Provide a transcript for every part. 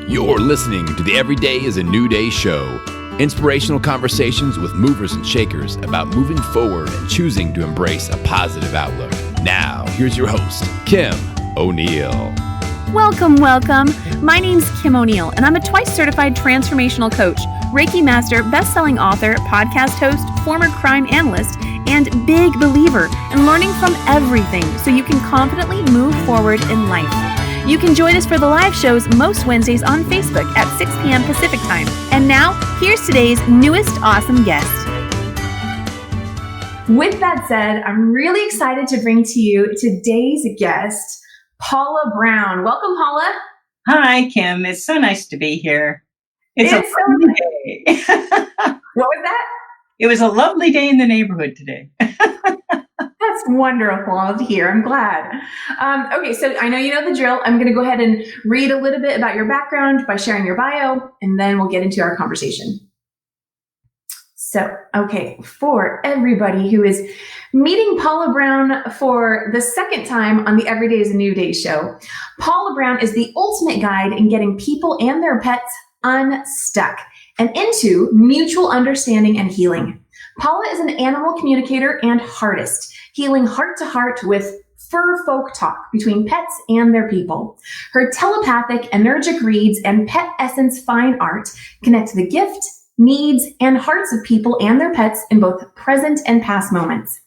You're listening to the Every Day is a New Day show. Inspirational conversations with movers and shakers about moving forward and choosing to embrace a positive outlook. Now, here's your host, Kim O'Neill. Welcome. My name's Kim O'Neill, and I'm a twice certified transformational coach, Reiki master, best-selling author, podcast host, former crime analyst, and big believer in learning from everything so you can confidently move forward in life. You can join us for the live shows most Wednesdays on Facebook at 6 p.m. Pacific time. And now, here's today's newest awesome guest. With that said, I'm really excited to bring to you today's guest, Paula Brown. Welcome, Paula. Hi, Kim. It's so nice to be here. It's a lovely day. What was that? It was a lovely day in the neighborhood today. That's wonderful to hear. I'm glad. Okay, so I know you know the drill. I'm going to go ahead and read a little bit about your background by sharing your bio, and then we'll get into our conversation. So, okay, for everybody who is meeting Paula Brown for the second time on the Every Day is a New Day show, Paula Brown is the ultimate guide in getting people and their pets unstuck and into mutual understanding and healing. Paula is an animal communicator and heartist, healing heart to heart with fur folk talk between pets and their people. Her telepathic, energic reads and pet essence fine art connect the gift, needs, and hearts of people and their pets in both present and past moments.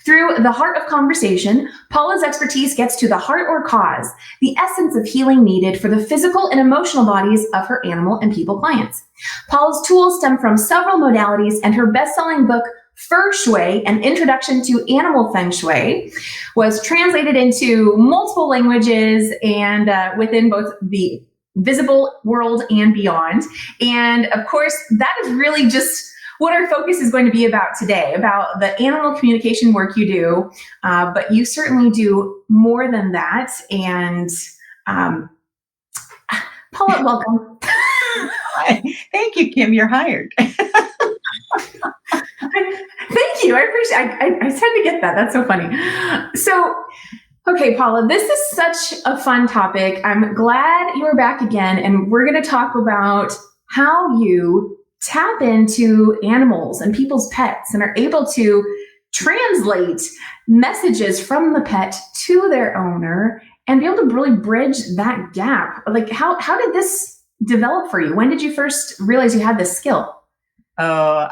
Through the heart of conversation, Paula's expertise gets to the heart or cause, the essence of healing needed for the physical and emotional bodies of her animal and people clients. Paula's tools stem from several modalities, and her best-selling book, Feng Shui, An Introduction to Animal Feng Shui, was translated into multiple languages and within both the visible world and beyond. And of course, that is really just what our focus is going to be about today, about the animal communication work you do. But you certainly do more than that. And Paula, welcome. Thank you, Kim. You're hired. Thank you. I appreciate it. I had to get that. That's so funny. So, okay, Paula, this is such a fun topic. I'm glad you're back again. And we're going to talk about how you tap into animals and people's pets and are able to translate messages from the pet to their owner and be able to really bridge that gap. Like, how did this develop for you? When did you first realize you had this skill? Oh,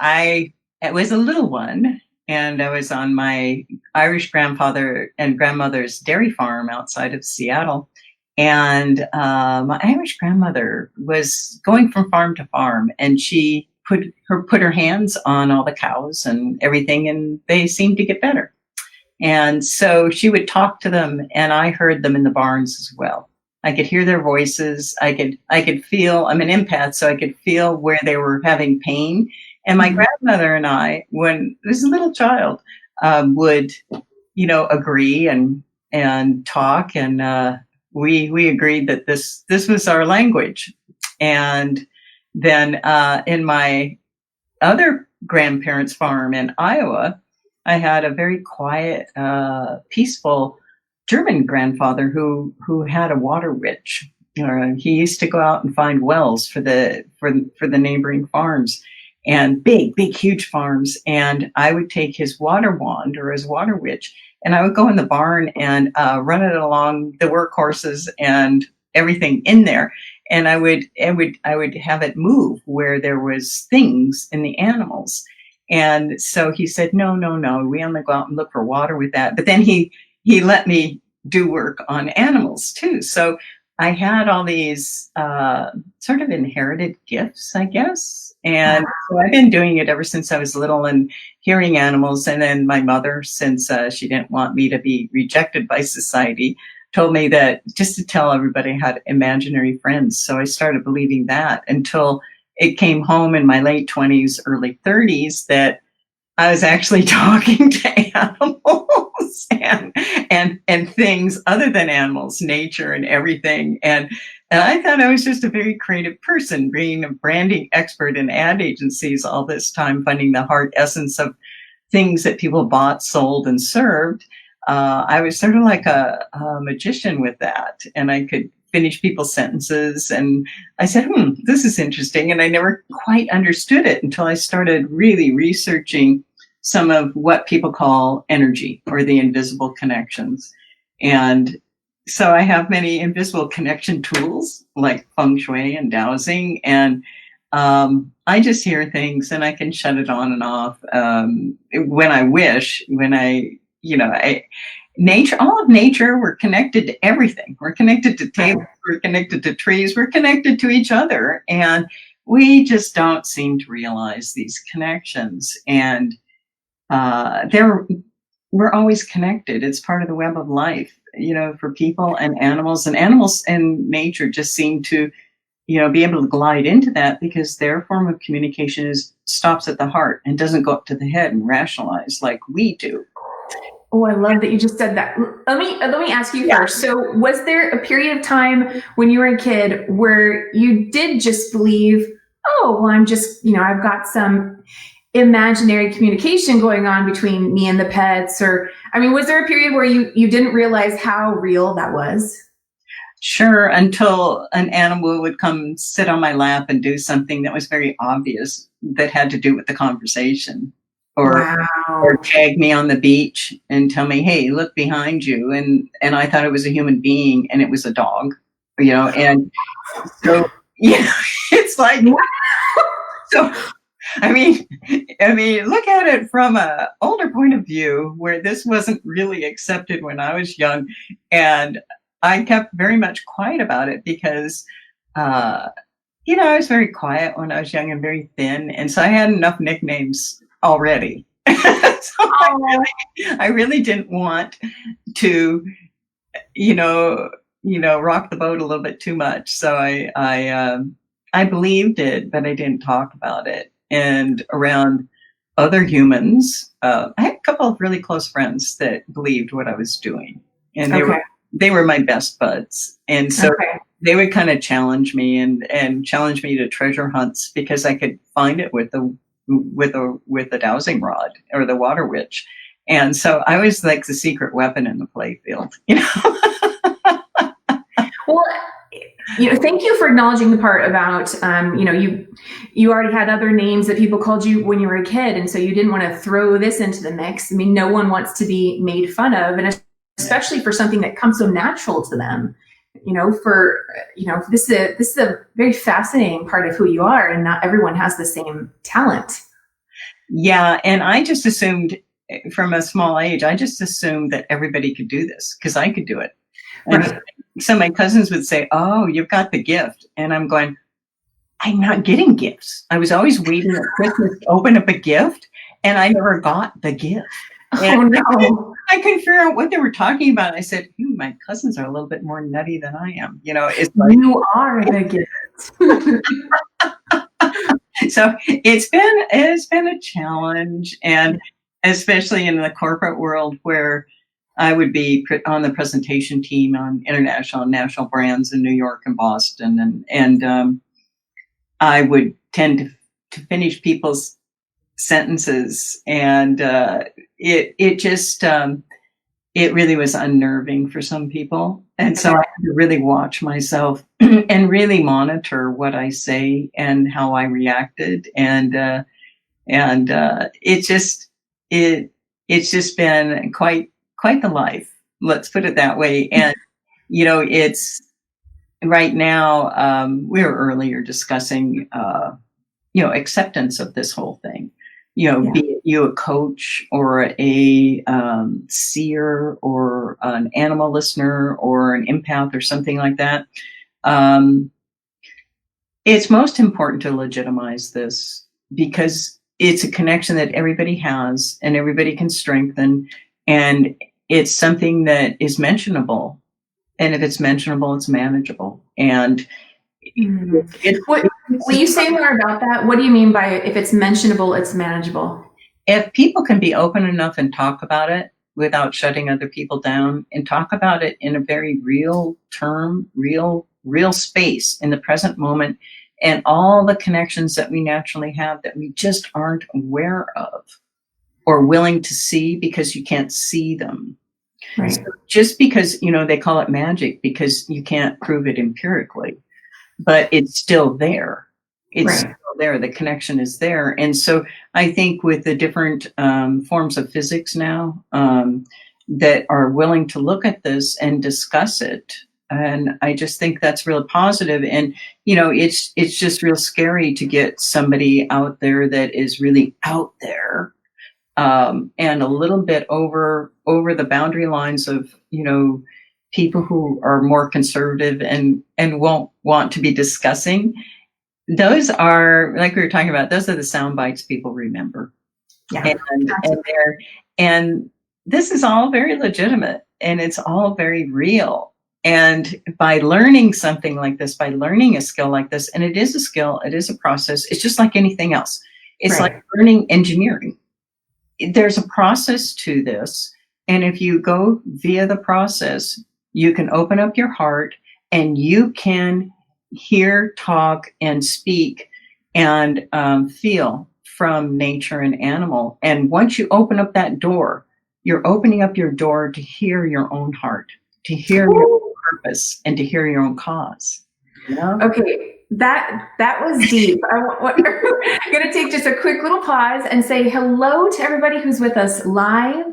it was a little one, and I was on my Irish grandfather and grandmother's dairy farm outside of Seattle. And my Irish grandmother was going from farm to farm, and she put her hands on all the cows and everything, and they seemed to get better. And so she would talk to them, and I heard them in the barns as well. I could hear their voices. I could feel, I'm an empath, so I could feel where they were having pain. And my grandmother and I, when I was a little child, would, agree and talk. And we agreed that this was our language. And then in my other grandparents' farm in Iowa, I had a very quiet, peaceful German grandfather who had a water witch. He used to go out and find wells for the neighboring farms, and big, huge farms. And I would take his water wand or his water witch, and I would go in the barn and run it along the workhorses and everything in there. And I would have it move where there was things in the animals. And so he said, no, we only go out and look for water with that. But then he let me do work on animals too. So I had all these sort of inherited gifts, I guess. And so I've been doing it ever since I was little and hearing animals. And then my mother, since she didn't want me to be rejected by society, told me that just to tell everybody I had imaginary friends. So I started believing that until it came home in my late 20s, early 30s, that I was actually talking to animals and things other than animals, nature and everything. And I thought I was just a very creative person, being a branding expert in ad agencies all this time, finding the heart essence of things that people bought, sold, and served. I was sort of like a magician with that, and I could finish people's sentences. And I said, this is interesting. And I never quite understood it until I started really researching some of what people call energy or the invisible connections. And so I have many invisible connection tools like Feng Shui and dowsing. And I just hear things and I can shut it on and off when I wish, nature, all of nature, we're connected to everything. We're connected to tables, we're connected to trees, we're connected to each other. And we just don't seem to realize these connections. And we're always connected. It's part of the web of life, for people and animals and nature just seem to, be able to glide into that because their form of communication stops at the heart and doesn't go up to the head and rationalize like we do. Oh, I love that you just said that. Let me ask you first. So was there a period of time when you were a kid where you did just believe, oh, well, I'm just, I've got some imaginary communication going on between me and the pets? Or, was there a period where you didn't realize how real that was? Sure, until an animal would come sit on my lap and do something that was very obvious that had to do with the conversation. Or tag me on the beach and tell me, hey, look behind you. And I thought it was a human being and it was a dog, and so, it's like, so, look at it from an older point of view where this wasn't really accepted when I was young. And I kept very much quiet about it because, I was very quiet when I was young and very thin. And so I had enough nicknames already. So I really didn't want to, rock the boat a little bit too much. So I believed it, but I didn't talk about it. And around other humans, I had a couple of really close friends that believed what I was doing, and they were my best buds. And so they would kind of challenge me and challenge me to treasure hunts because I could find it with the dowsing rod or the water witch. And so I was like the secret weapon in the playfield, Well, thank you for acknowledging the part about, you already had other names that people called you when you were a kid. And so you didn't want to throw this into the mix. No one wants to be made fun of, and especially for something that comes so natural to them. This is a very fascinating part of who you are, and not everyone has the same talent. Yeah. And I just assumed from a small age, that everybody could do this because I could do it. And so my cousins would say, oh, you've got the gift. And I'm going, I'm not getting gifts. I was always waiting at Christmas to open up a gift, and I never got the gift. And I couldn't figure out what they were talking about. I said, my cousins are a little bit more nutty than I am. It's like, you are the gift. So it's been a challenge, and especially in the corporate world where I would be on the presentation team on international and national brands in New York and Boston, and I would tend to finish people's sentences, and it really was unnerving for some people. And so I had to really watch myself and really monitor what I say and how I reacted. And it's just been quite the life. Let's put it that way. And, it's right now, we were earlier discussing, acceptance of this whole thing. Be it you a coach or a seer or an animal listener or an empath or something like that. It's most important to legitimize this because it's a connection that everybody has and everybody can strengthen. And it's something that is mentionable. And if it's mentionable, it's manageable. And will you say more about that? What do you mean by if it's mentionable, it's manageable? If people can be open enough and talk about it without shutting other people down and talk about it in a very real term, real space in the present moment, and all the connections that we naturally have that we just aren't aware of or willing to see because you can't see them. Right. So just because, they call it magic because you can't prove it empirically, but it's still there. It's still there. The connection is there. And so I think with the different forms of physics now that are willing to look at this and discuss it, and I just think that's real positive. And, it's just real scary to get somebody out there that is really out there and a little bit over the boundary lines of, people who are more conservative and won't want to be discussing. Those are, like we were talking about, those are the sound bites people remember. Yeah. And this is all very legitimate and it's all very real. And by learning something like this, by learning a skill like this, and it is a skill, it is a process, it's just like anything else. It's like learning engineering. There's a process to this. And if you go via the process, you can open up your heart and you can hear, talk, and speak and feel from nature and animal. And once you open up that door, you're opening up your door to hear your own heart, to hear your own purpose, and to hear your own cause. Okay, that was deep. I'm going to take just a quick little pause and say hello to everybody who's with us live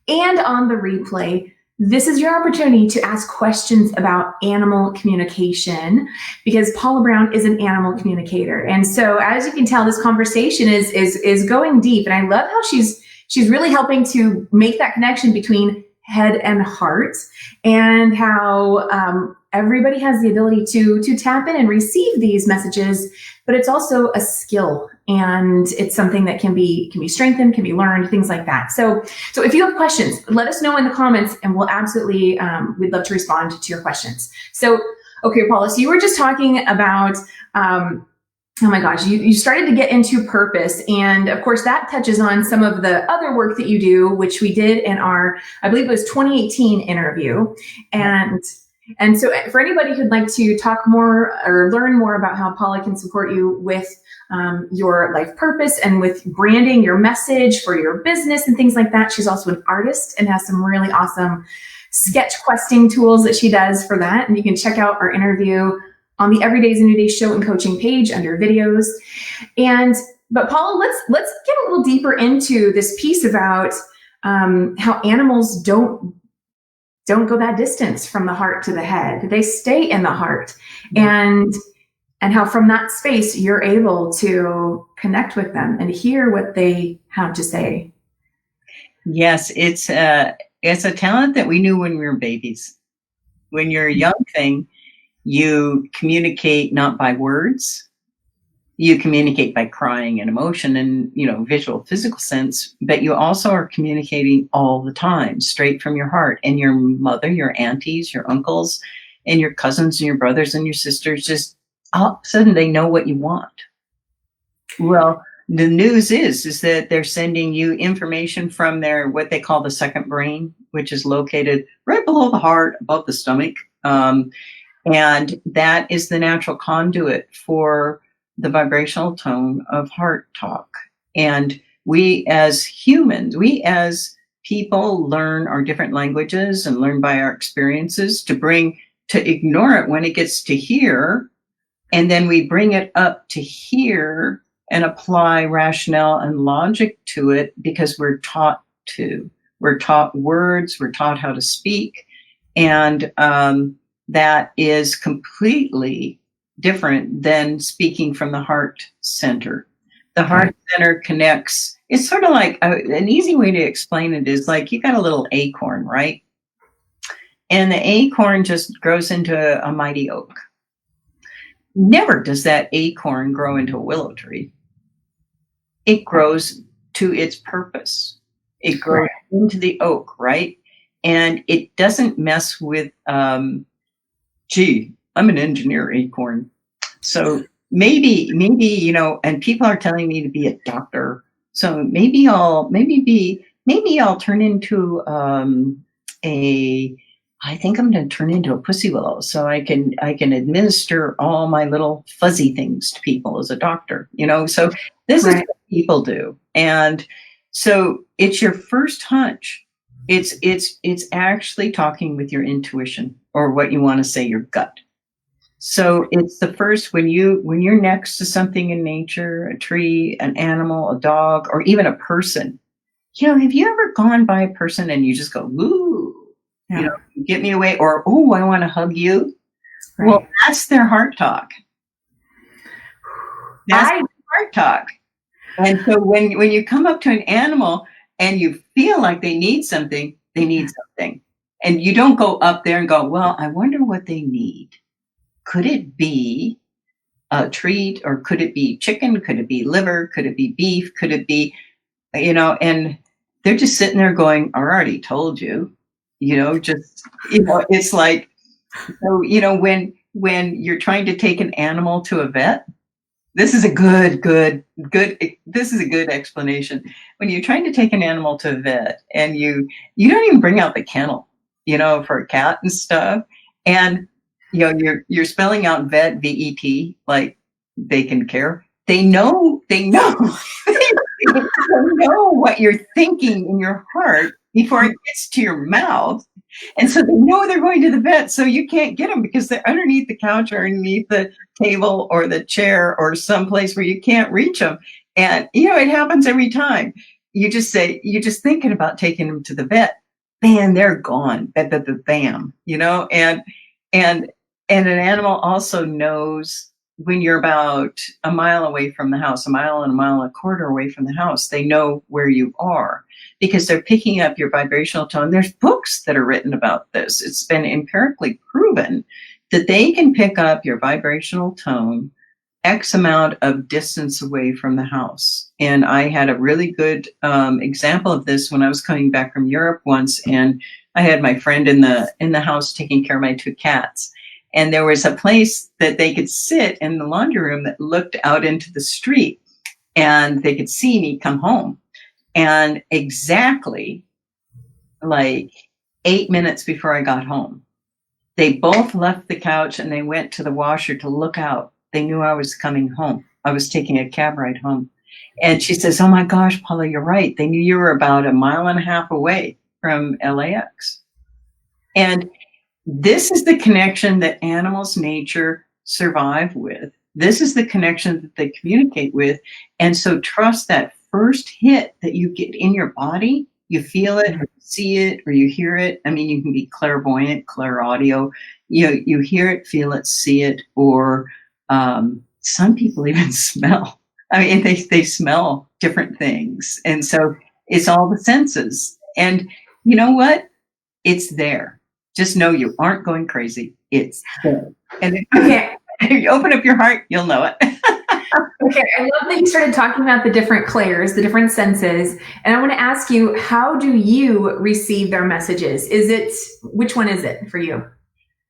and on the replay. This is your opportunity to ask questions about animal communication because Paula Brown is an animal communicator. And so as you can tell, this conversation is going deep. And I love how she's really helping to make that connection between head and heart and how everybody has the ability to tap in and receive these messages, but it's also a skill and it's something that can be strengthened, can be learned, things like that. So if you have questions, let us know in the comments and we'll absolutely, we'd love to respond to your questions. So, okay, Paula, so you were just talking about, oh my gosh, you started to get into purpose. And of course that touches on some of the other work that you do, which we did in our, I believe it was 2018 interview. And so for anybody who'd like to talk more or learn more about how Paula can support you with your life purpose and with branding your message for your business and things like that, she's also an artist and has some really awesome sketch questing tools that she does for that. And you can check out our interview on the Every Day is a New Day show and coaching page under videos. But Paula, let's get a little deeper into this piece about how animals don't go that distance from the heart to the head. They stay in the heart. And how from that space, you're able to connect with them and hear what they have to say. Yes, it's a talent that we knew when we were babies. When you're a young thing, you communicate not by words, you communicate by crying and emotion and, visual, physical sense, but you also are communicating all the time, straight from your heart. And your mother, your aunties, your uncles, and your cousins and your brothers and your sisters, just all of a sudden they know what you want. Well, the news is that they're sending you information from their, what they call the second brain, which is located right below the heart, above the stomach. And that is the natural conduit for the vibrational tone of heart talk. And we as humans, we as people learn our different languages and learn by our experiences to ignore it when it gets to here. And then we bring it up to here and apply rationale and logic to it because we're taught to. We're taught words, we're taught how to speak. And that is completely different than speaking from the heart center. The heart center connects. It's sort of like an easy way to explain it is like you got a little acorn, right? And the acorn just grows into a mighty oak. Never does that acorn grow into a willow tree. It grows to its purpose. It grows into the oak, right? And it doesn't mess with, I'm an engineer acorn. So maybe, and people are telling me to be a doctor. So maybe I'll turn into I think I'm going to turn into a pussy willow so I can administer all my little fuzzy things to people as a doctor, so this is what people do. And so it's your first hunch It's actually talking with your intuition, or what you want to say, your gut. So it's the first, when you're next to something in nature, a tree, an animal, a dog, or even a person. Have you ever gone by a person and you just go, ooh, Yeah. get me away, or oh, I want to hug you. Right. Well, that's their heart talk. That's their heart talk. And so when you come up to an animal and you feel like they need something, they need something. And you don't go up there and go, well, I wonder what they need. Could it be a treat, or could it be chicken? Could it be liver? Could it be beef? Could it be, and they're just sitting there going, I already told you, it's like, so, when you're trying to take an animal to a vet, this is a good explanation. When you're trying to take an animal to a vet and you don't even bring out the kennel, for a cat and stuff. And, you're spelling out vet, VET, like they can care. They know, they know what you're thinking in your heart before it gets to your mouth. And so they know they're going to the vet, so you can't get them because they're underneath the couch or underneath the table or the chair or someplace where you can't reach them. And, it happens every time. You're just thinking about taking them to the vet. Man, they're gone. Bam, and an animal also knows when you're about a mile away from the house, a mile and a quarter away from the house. They know where you are because they're picking up your vibrational tone. There's books that are written about this. It's been empirically proven that they can pick up your vibrational tone X amount of distance away from the house. And I had a really good example of this when I was coming back from Europe once, and I had my friend in the house taking care of my 2 cats. And there was a place that they could sit in the laundry room that looked out into the street, and they could see me come home. And exactly like 8 minutes before I got home, they both left the couch and they went to the washer to look out. They knew I was coming home. I was taking a cab ride home. And she says, oh my gosh, Paula, you're right. They knew you were about 1.5 miles away from LAX. And this is the connection that animals, nature survive with. This is the connection that they communicate with. And so trust that first hit that you get in your body. You feel it, or you see it, or you hear it. I mean, you can be clairvoyant, clairaudio. You hear it, feel it, see it, or some people even smell. I mean, they smell different things. And so it's all the senses. And you know what? It's there. Just know you aren't going crazy. It's there. And if you open up your heart, you'll know it. Okay, I love that you started talking about the different clairs, the different senses. And I want to ask you, how do you receive their messages? Which one is it for you?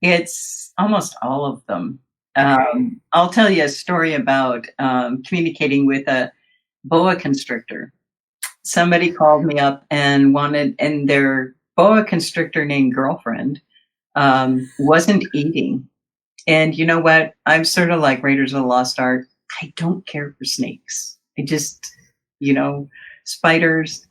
It's almost all of them. I'll tell you a story about communicating with a boa constrictor. Somebody called me up and their boa constrictor named girlfriend wasn't eating. And you know what? I'm sort of like Raiders of the Lost Ark. I don't care for snakes. I just, spiders,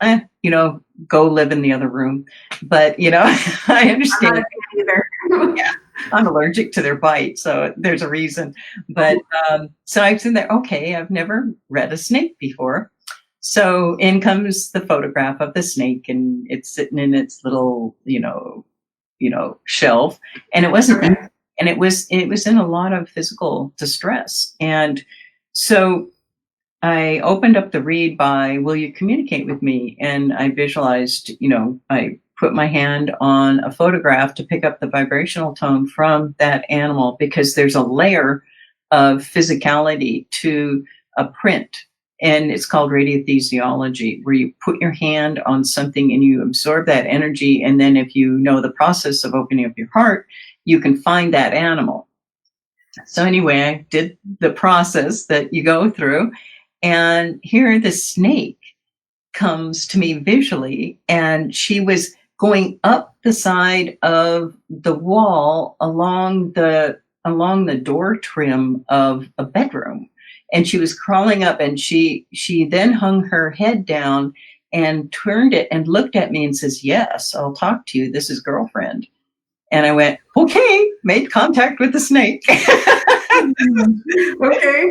go live in the other room. But, I understand. I'm not a fan either. Yeah, I'm allergic to their bite, so there's a reason. But so I'm sitting there, okay, I've never read a snake before. So in comes the photograph of the snake, and it's sitting in its little, shelf, and it wasn't, and it was in a lot of physical distress. And so I opened up the read by, will you communicate with me? And I visualized, I put my hand on a photograph to pick up the vibrational tone from that animal, because there's a layer of physicality to a print. And it's called radiothesiology, where you put your hand on something and you absorb that energy. And then if you know the process of opening up your heart, you can find that animal. So anyway, I did the process that you go through. And here the snake comes to me visually, and she was going up the side of the wall along the door trim of a bedroom. And she was crawling up, and she then hung her head down and turned it and looked at me and says, "Yes, I'll talk to you. This is girlfriend." And I went, "Okay," made contact with the snake. Okay.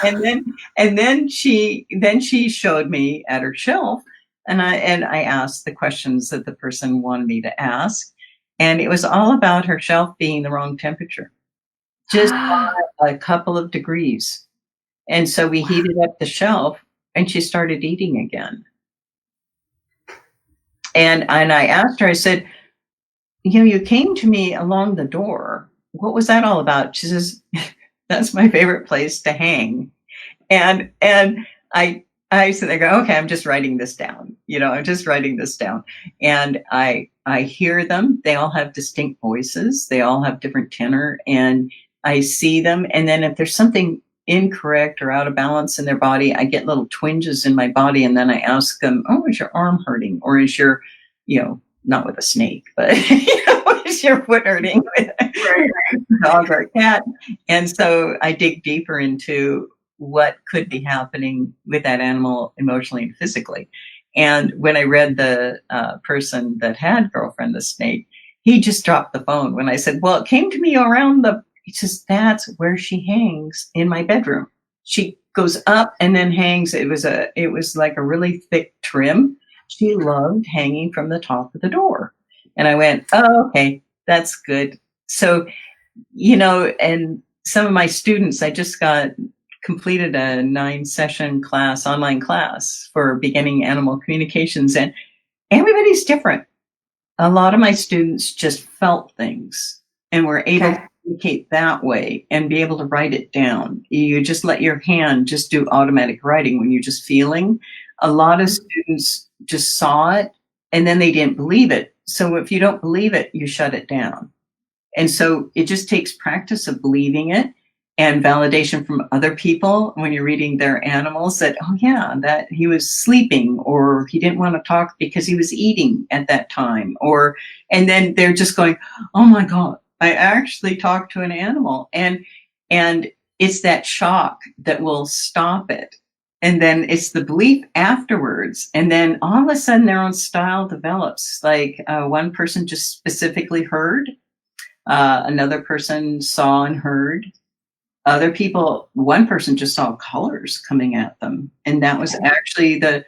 And then she showed me at her shelf, and I asked the questions that the person wanted me to ask. And it was all about her shelf being the wrong temperature, just a couple of degrees. And so we heated up the shelf and she started eating again. And I asked her, I said, you came to me along the door. What was that all about? She says, "That's my favorite place to hang." And I said, I go, "Okay, I'm just writing this down. I'm just writing this down." And I hear them. They all have distinct voices. They all have different tenor, and I see them. And then if there's something incorrect or out of balance in their body, I get little twinges in my body. And then I ask them, "Oh, is your arm hurting? Or is your, not with a snake, but is your foot hurting with a dog or a cat?" And so I dig deeper into what could be happening with that animal emotionally and physically. And when I read the person that had girlfriend, the snake, he just dropped the phone when I said, "Well, it came to me around he says, "That's where she hangs in my bedroom. She goes up and then hangs." It was like a really thick trim. She loved hanging from the top of the door. And I went, "Oh, okay, that's good." So, and some of my students, I just completed a 9-session class, online class for beginning animal communications, and everybody's different. A lot of my students just felt things and were able to communicate that way and be able to write it down. You just let your hand just do automatic writing when you're just feeling. A lot of students just saw it and then they didn't believe it. So if you don't believe it, you shut it down. And so it just takes practice of believing it and validation from other people when you're reading their animals that, "Oh yeah, that he was sleeping, or he didn't want to talk because he was eating at that time." And then they're just going, "Oh my God, I actually talked to an animal." And it's that shock that will stop it. And then it's the belief afterwards. And then all of a sudden their own style develops. Like one person just specifically heard, another person saw and heard. Other people, one person just saw colors coming at them. And that was actually the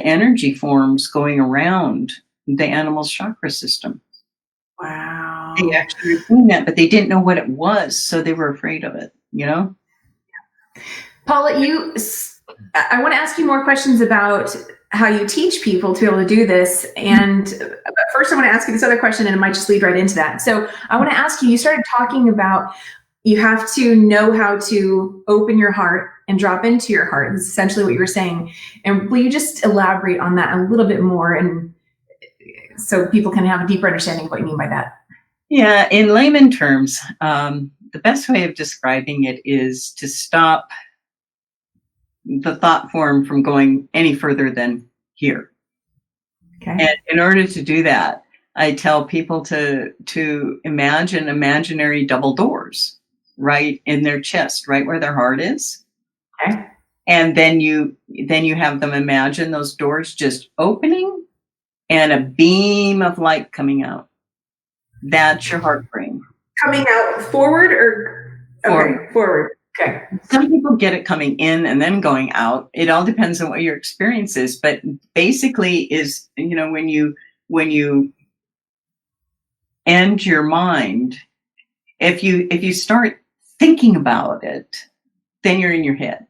energy forms going around the animal's chakra system. Wow. They actually were doing that, but they didn't know what it was. So they were afraid of it, Paula, I want to ask you more questions about how you teach people to be able to do this. But first I want to ask you this other question, and it might just lead right into that. So I want to ask you started talking about you have to know how to open your heart and drop into your heart. That's essentially what you were saying. And will you just elaborate on that a little bit more, and so people can have a deeper understanding of what you mean by that? Yeah, in layman terms, the best way of describing it is to stop the thought form from going any further than here. Okay. And in order to do that, I tell people to imagine imaginary double doors right in their chest, right where their heart is. Okay. And then you have them imagine those doors just opening and a beam of light coming out. That's your heart brain. Coming out forward or forward. Okay. Some people get it coming in and then going out. It all depends on what your experience is, but basically is, when you end your mind, if you start thinking about it, then you're in your head.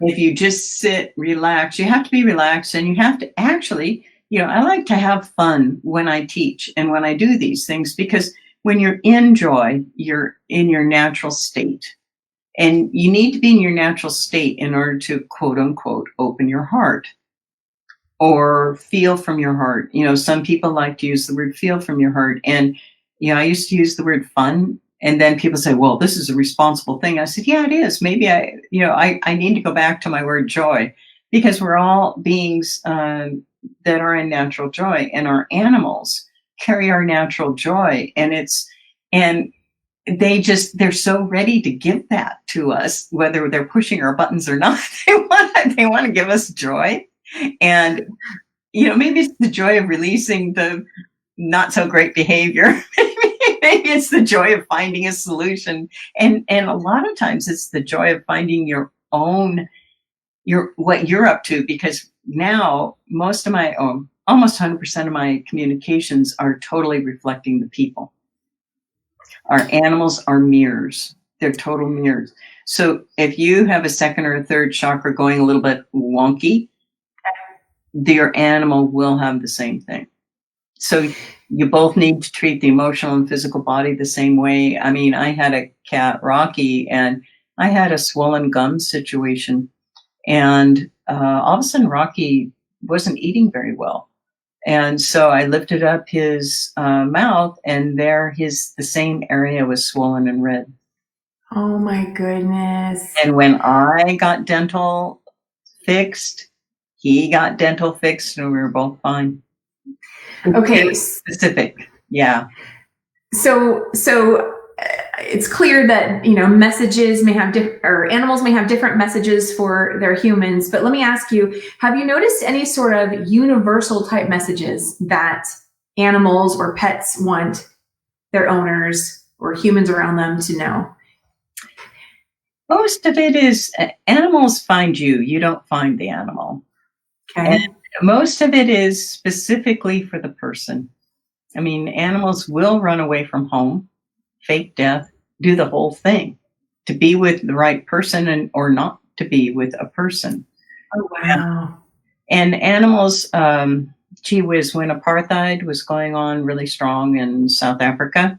If you just sit, relax, you have to be relaxed, and you have to actually, I like to have fun when I teach and when I do these things, because when you're in joy, you're in your natural state. And you need to be in your natural state in order to, quote unquote, open your heart or feel from your heart. Some people like to use the word feel from your heart. And, I used to use the word fun. And then people say, "Well, this is a responsible thing." I said, "Yeah, it is. Maybe I need to go back to my word joy, because we're all beings that are in natural joy, and our animals carry our natural joy. And they're so ready to give that to us, whether they're pushing our buttons or not. They want to give us joy. And, maybe it's the joy of releasing the not so great behavior. Maybe it's the joy of finding a solution. And a lot of times it's the joy of finding your own, what you're up to, because now most of my almost 100% of my communications are totally reflecting the people. Our animals are mirrors. They're total mirrors. So if you have a second or a third chakra going a little bit wonky, your animal will have the same thing. So you both need to treat the emotional and physical body the same way. I mean, I had a cat, Rocky, and I had a swollen gum situation. And all of a sudden, Rocky wasn't eating very well. And so I lifted up his mouth, and there the same area was swollen and red. Oh my goodness. And when I got dental fixed, he got dental fixed, and we were both fine. Okay. Specific. Yeah. So it's clear that, messages may have or animals may have different messages for their humans, but let me ask you, have you noticed any sort of universal type messages that animals or pets want their owners or humans around them to know? Most of it is animals find you. You don't find the animal. Okay. And most of it is specifically for the person. I mean, animals will run away from home, fake death, do the whole thing to be with the right person or not to be with a person. Oh, wow. And animals, gee whiz, when apartheid was going on really strong in South Africa,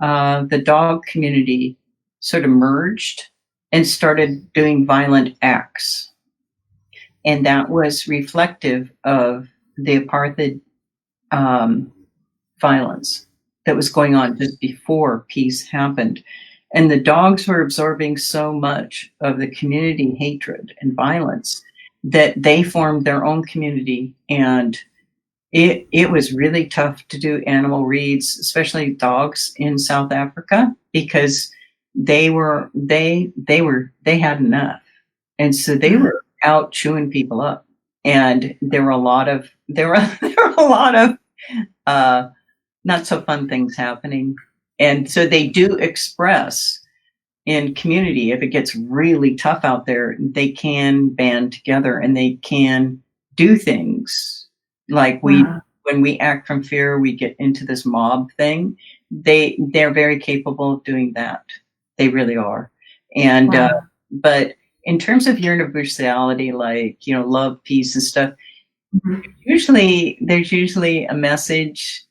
the dog community sort of merged and started doing violent acts. And that was reflective of the apartheid violence that was going on just before peace happened. And the dogs were absorbing so much of the community hatred and violence that they formed their own community. And it was really tough to do animal reads, especially dogs in South Africa, because they had enough. And so they were out chewing people up. And there were a lot of not so fun things happening. And so they do express in community. If it gets really tough out there, they can band together and they can do things like when we act from fear, we get into this mob thing. They're very capable of doing that. They really are. And, but in terms of universality, like, love, peace and stuff, there's usually a message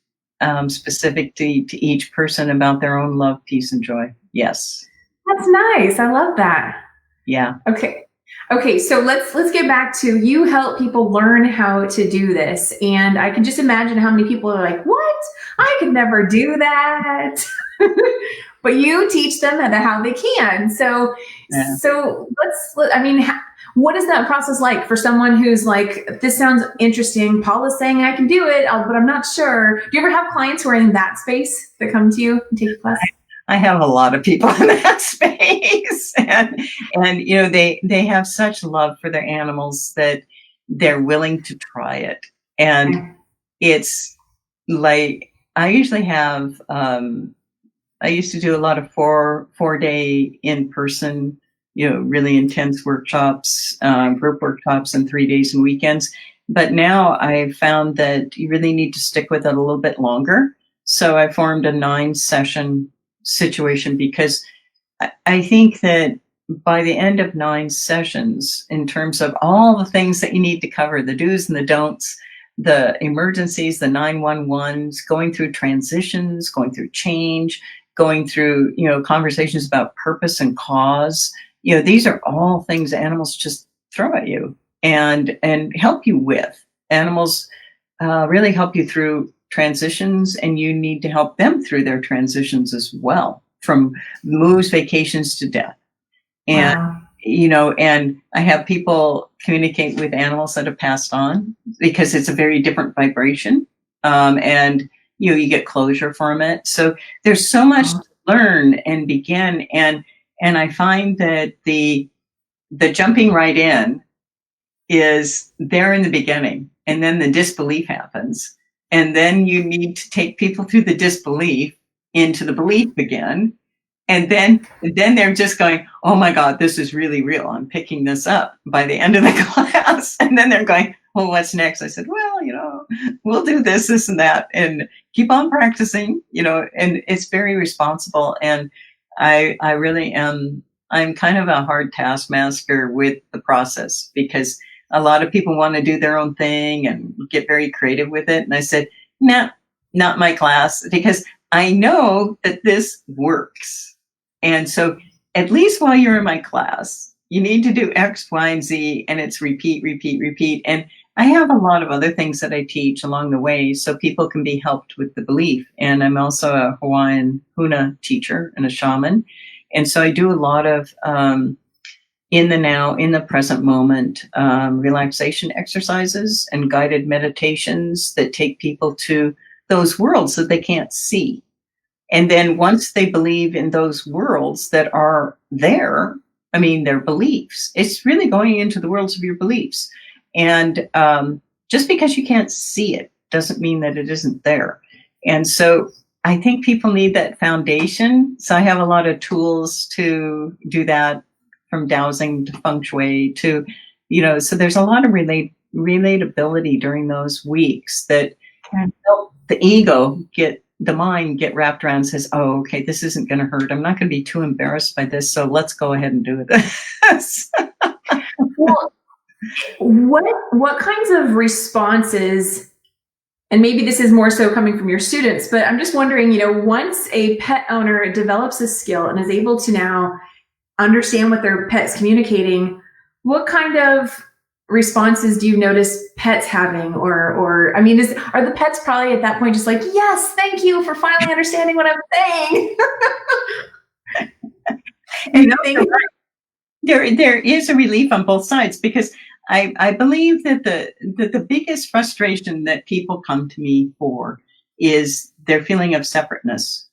specific to each person about their own love, peace, and joy. Yes. That's nice. I love that. Yeah. Okay. So let's get back to, you help people learn how to do this. And I can just imagine how many people are like, what? I could never do that. But you teach them how they can. So what is that process like for someone who's like, this sounds interesting, Paula's saying I can do it, but I'm not sure. Do you ever have clients who are in that space that come to you and take a class? I have a lot of people in that space, and they have such love for their animals that they're willing to try it. And it's like, I usually have, I used to do a lot of 4-day in-person, really intense workshops, group workshops, and 3 days and weekends. But now I've found that you really need to stick with it a little bit longer. So I formed a 9-session situation, because I think that by the end of 9 sessions, in terms of all the things that you need to cover, the do's and the don'ts, the emergencies, the 911s, going through transitions, going through change, going through, conversations about purpose and cause, these are all things animals just throw at you and help you with. Animals really help you through transitions, and you need to help them through their transitions as well, from moves, vacations to death. And, and I have people communicate with animals that have passed on, because it's a very different vibration. And you get closure from it. So there's so much to learn and begin. And I find that the jumping right in is there in the beginning, and then the disbelief happens. And then you need to take people through the disbelief into the belief again. And then they're just going, oh my God, this is really real. I'm picking this up by the end of the class. And then they're going, well, what's next? I said, well, we'll do this, this, and that, and keep on practicing, and it's very responsible. And I really am, I'm kind of a hard taskmaster with the process, because a lot of people want to do their own thing and get very creative with it. And I said, nah, not my class, because I know that this works. And so at least while you're in my class, you need to do X, Y, and Z, and it's repeat, repeat, repeat. And I have a lot of other things that I teach along the way so people can be helped with the belief. And I'm also a Hawaiian Huna teacher and a shaman. And so I do a lot of in the now, in the present moment, relaxation exercises and guided meditations that take people to those worlds that they can't see. And then once they believe in those worlds that are there, I mean, their beliefs, it's really going into the worlds of your beliefs. And just because you can't see it doesn't mean that it isn't there. And so I think people need that foundation. So I have a lot of tools to do that, from dowsing to feng shui to, so there's a lot of relatability during those weeks that can help the ego the mind get wrapped around and says, oh, okay, this isn't going to hurt. I'm not going to be too embarrassed by this. So let's go ahead and do this. Well, what kinds of responses, and maybe this is more so coming from your students, but I'm just wondering, once a pet owner develops a skill and is able to now understand what their pet's communicating, what kind of responses do you notice pets having? Or I mean, are the pets probably at that point just like, yes, thank you for finally understanding what I'm saying? And there is a relief on both sides, because I believe that the biggest frustration that people come to me for is their feeling of separateness.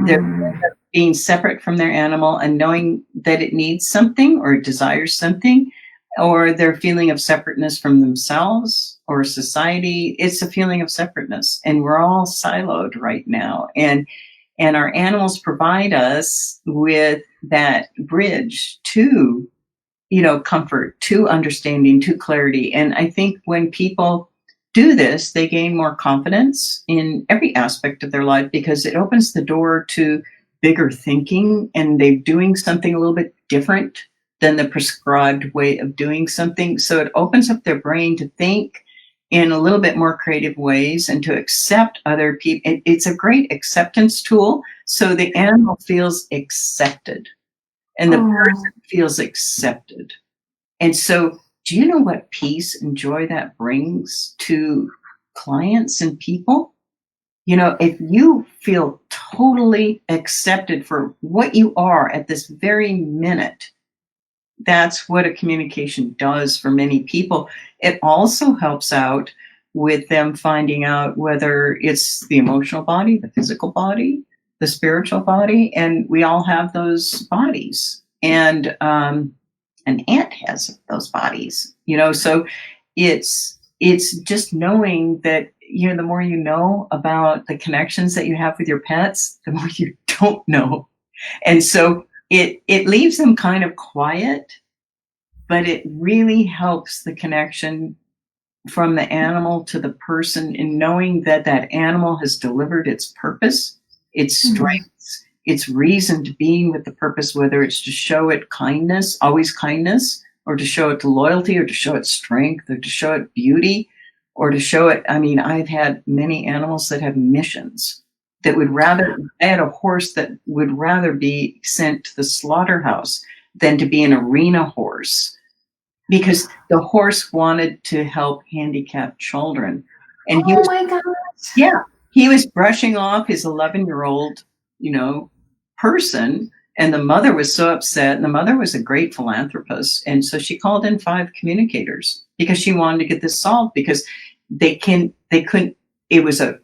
They're being separate from their animal and knowing that it needs something or desires something, or their feeling of separateness from themselves or society. It's a feeling of separateness, and we're all siloed right now. And our animals provide us with that bridge to, comfort, to understanding, to clarity. And I think when people do this, they gain more confidence in every aspect of their life, because it opens the door to bigger thinking, and they're doing something a little bit different than the prescribed way of doing something. So it opens up their brain to think in a little bit more creative ways and to accept other people. It's a great acceptance tool. So the animal feels accepted and the person feels accepted. And so do you know what peace and joy that brings to clients and people? If you feel totally accepted for what you are at this very minute, that's what a communication does for many people. It also helps out with them finding out whether it's the emotional body, the physical body, the spiritual body, and we all have those bodies. And an ant has those bodies, so it's just knowing that, the more you know about the connections that you have with your pets, the more you don't know. And so it leaves them kind of quiet, but it really helps the connection from the animal to the person in knowing that that animal has delivered its purpose, its strengths, its reason to being with the purpose, whether it's to show it kindness, always kindness, or to show it loyalty, or to show it strength, or to show it beauty, or to show it. I mean, I've had many animals that have missions that would rather, I had a horse that would rather be sent to the slaughterhouse than to be an arena horse, because the horse wanted to help handicapped children. And he was, my gosh. Yeah, he was brushing off his 11-year-old, person, and the mother was so upset, and the mother was a great philanthropist. And so she called in 5 communicators because she wanted to get this solved, because they couldn't, it was a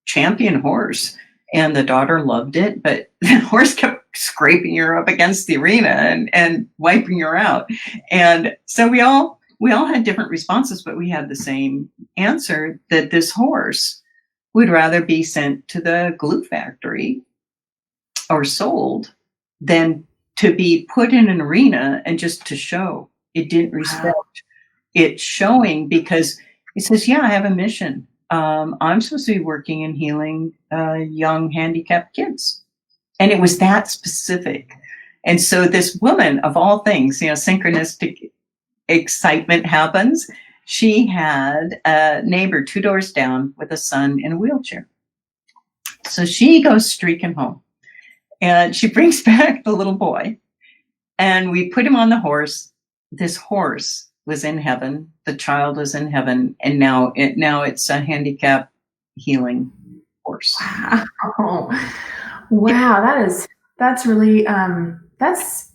champion horse, and the daughter loved it, but the horse kept scraping her up against the arena and wiping her out. And so we all we all had different responses, but we had the same answer, that this horse would rather be sent to the glue factory or sold than to be put in an arena and just to show. It didn't respect it showing, because it says, yeah, I have a mission. I'm supposed to be working and healing young handicapped kids. And it was that specific. And so this woman, of all things, synchronistic excitement happens. She had a neighbor 2 doors down with a son in a wheelchair. So she goes streaking home, and she brings back the little boy, and we put him on the horse. This horse was in heaven. The child was in heaven. And now it's a handicap healing horse. Wow. That's really, that's,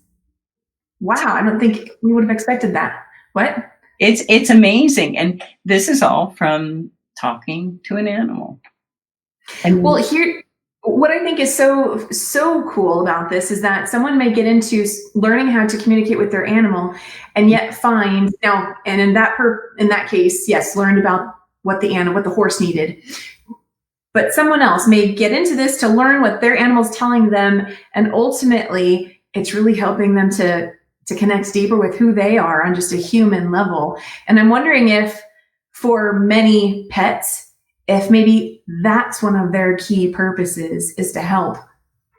wow. I don't think we would have expected that. What? It's amazing. And this is all from talking to an animal. And well, here, what I think is so cool about this is that someone may get into learning how to communicate with their animal, and yet find now, and in that case, yes, learned about what the horse needed. But someone else may get into this to learn what their animal's telling them, and ultimately, it's really helping them to connect deeper with who they are on just a human level. And I'm wondering if, for many pets, if maybe that's one of their key purposes, is to help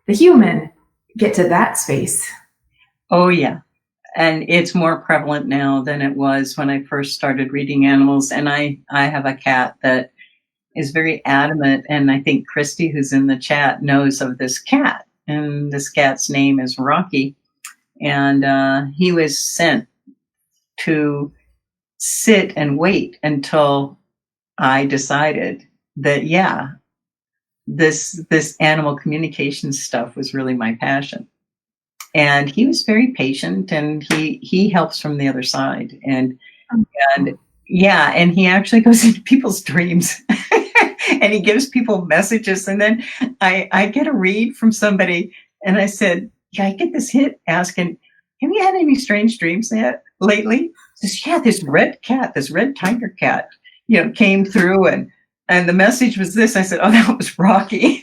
the human get to that space. Oh, yeah. And it's more prevalent now than it was when I first started reading animals. And I have a cat that is very adamant. And I think Christy, who's in the chat, knows of this cat. And this cat's name is Rocky. And he was sent to sit and wait until I decided that, yeah, this animal communication stuff was really my passion. And he was very patient, and he helps from the other side. And yeah, and he actually goes into people's dreams and he gives people messages. And then I get a read from somebody, and I said, yeah, I get this hit asking, have you had any strange dreams yet lately? He says, yeah, this red tiger cat, came through, and the message was this. I said, oh, that was Rocky.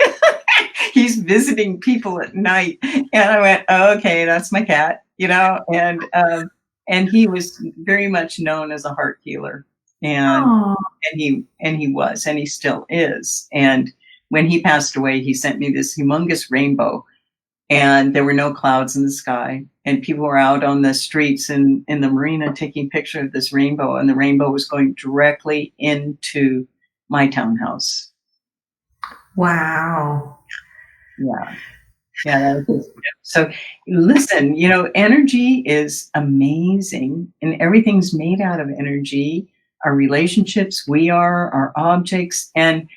He's visiting people at night. And I went, oh, okay, that's my cat, and he was very much known as a heart healer. And he still is. And when he passed away, he sent me this humongous rainbow, and there were no clouds in the sky, and people were out on the streets in the marina taking pictures of this rainbow, and the rainbow was going directly into my townhouse. Wow. Yeah. Yeah. So listen, energy is amazing, and everything's made out of energy. Our relationships, our objects, and